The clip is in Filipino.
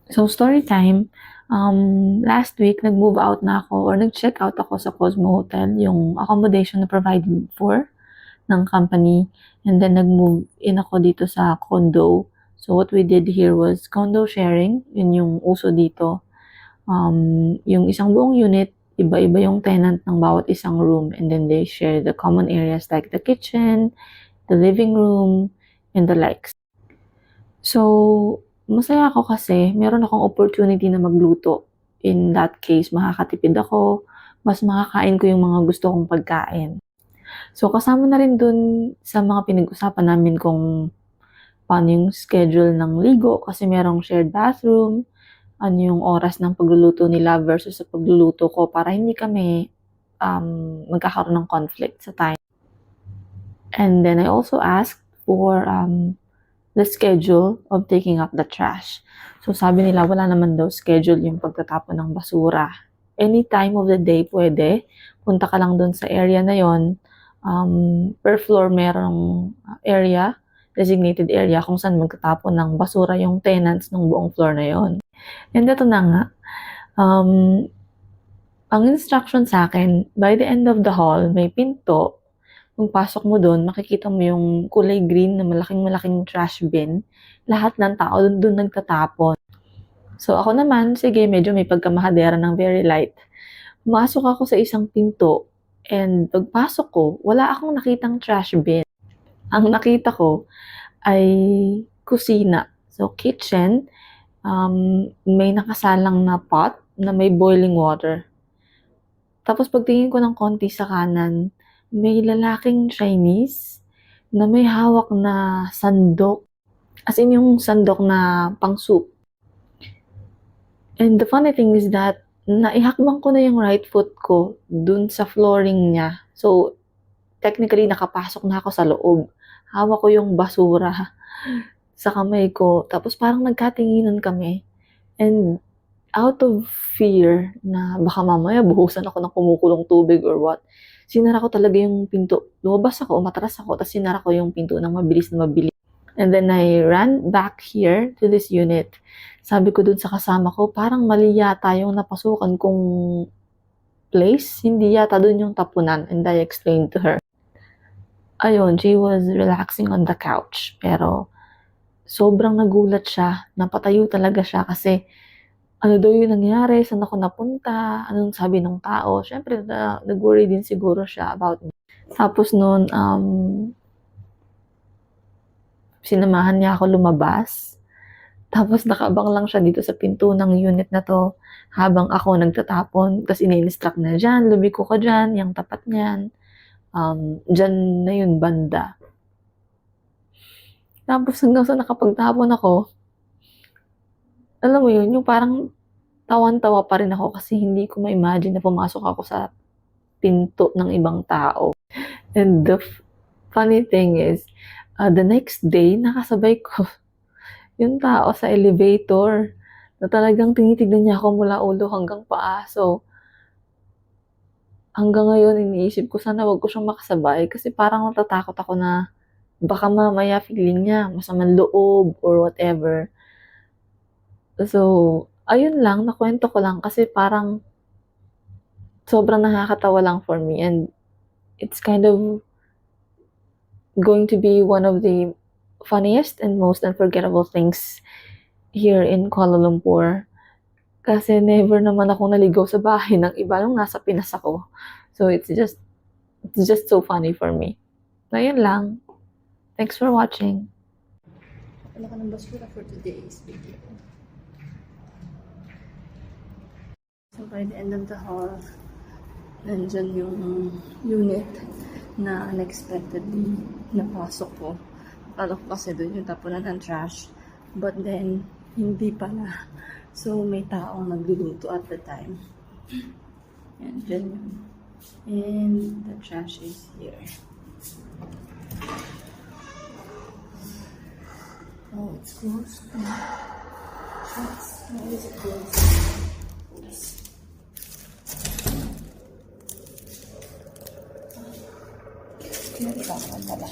So, story time. Last week, nag-move out na ako or nag-check out ako sa Cosmo Hotel, yung accommodation na provided for ng company. And then, nag-move in ako dito sa condo. So, what we did here was condo sharing. Yun yung uso dito. Yung isang buong unit, iba-iba yung tenant ng bawat isang room. And then, they share the common areas like the kitchen, the living room, and the likes. So, masaya ako kasi meron akong opportunity na magluto. In that case, makakatipid ako, mas makakain ko yung mga gusto kong pagkain. So, kasama na rin dun sa mga pinag-usapan namin kung paano yung schedule ng ligo kasi merong shared bathroom, ano yung oras ng pagluluto nila versus sa pagluluto ko para hindi kami magkakaroon ng conflict sa time. And then I also asked for the schedule of taking up the trash. So sabi nila wala naman daw schedule yung pagtatapon ng basura. Any time of the day pwede. Punta ka lang doon sa area na yon. Per floor merong area, designated area kung saan magtatapon ng basura yung tenants ng buong floor na yon. And ito na nga, ang instruction sa akin, by the end of the hall, may pinto. Kung pasok mo doon, makikita mo yung kulay green na malaking-malaking trash bin. Lahat ng tao doon nagtatapon. So ako naman, sige, medyo may pagkamahadera ng very light. Pumasok ako sa isang pinto and pagpasok ko, wala akong nakitang trash bin. Ang nakita ko ay kusina. So kitchen, may nakasalang na pot na may boiling water. Tapos pagtingin ko ng konti sa kanan, may lalaking Chinese na may hawak na sandok. As in yung sandok na pang soup. And the funny thing is that naihakbang ko na yung right foot ko dun sa flooring niya. So, technically nakapasok na ako sa loob. Hawak ko yung basura sa kamay ko. Tapos parang nagkatinginan kami. And out of fear na baka mamaya buhusan ako ng kumukulong tubig or what, sinara ko talaga yung pinto. Lumabas ako, umatras ako, tapos sinara ko yung pinto ng mabilis na mabilis. And then I ran back here to this unit. Sabi ko dun sa kasama ko, parang mali yata yung napasukan kong place. Hindi yata dun yung tapunan. And I explained to her. Ayun, she was relaxing on the couch. Pero sobrang nagulat siya. Napatayo talaga siya kasi ano daw yung nangyari, saan ako napunta, anong sabi ng tao. Siyempre, nag-worry din siguro siya about me. Tapos noon, sinamahan niya ako lumabas. Tapos nakabang lang siya dito sa pinto ng unit na to habang ako nagtatapon. Tapos ini-instruct na dyan, lumiko ka dyan, yung tapat niyan. Dyan na yun banda. Tapos hanggang sa nakapagtapon ako, alam mo yun, yung parang tawan-tawa pa rin ako kasi hindi ko ma-imagine na pumasok ako sa pinto ng ibang tao. And the funny thing is, the next day, nakasabay ko yung tao sa elevator na talagang tinitignan niya ako mula ulo hanggang paa. So, hanggang ngayon, iniisip ko sana wag ko siyang makasabay kasi parang natatakot ako na baka mamaya feeling niya masamang loob or whatever. So, ayun lang, nakwento ko lang kasi parang sobrang nakakatawa lang for me and it's kind of going to be one of the funniest and most unforgettable things here in Kuala Lumpur. Kasi never naman ako naligaw sa bahay ng iba nung nasa Pinas ako. So it's just so funny for me. Ayun lang. Thanks for watching. Wala ka ng basura for today's video. So by the end of the hall, nandyan yung unit na unexpectedly napasok ko. Akala ko kasi doon yung tapunan ng trash. But then, hindi pala. So, may taong nagluluto at the time. Yan, dyan yun. And the trash is here. Oh, it's closed. Why is it closed? Kaya ito ako pala.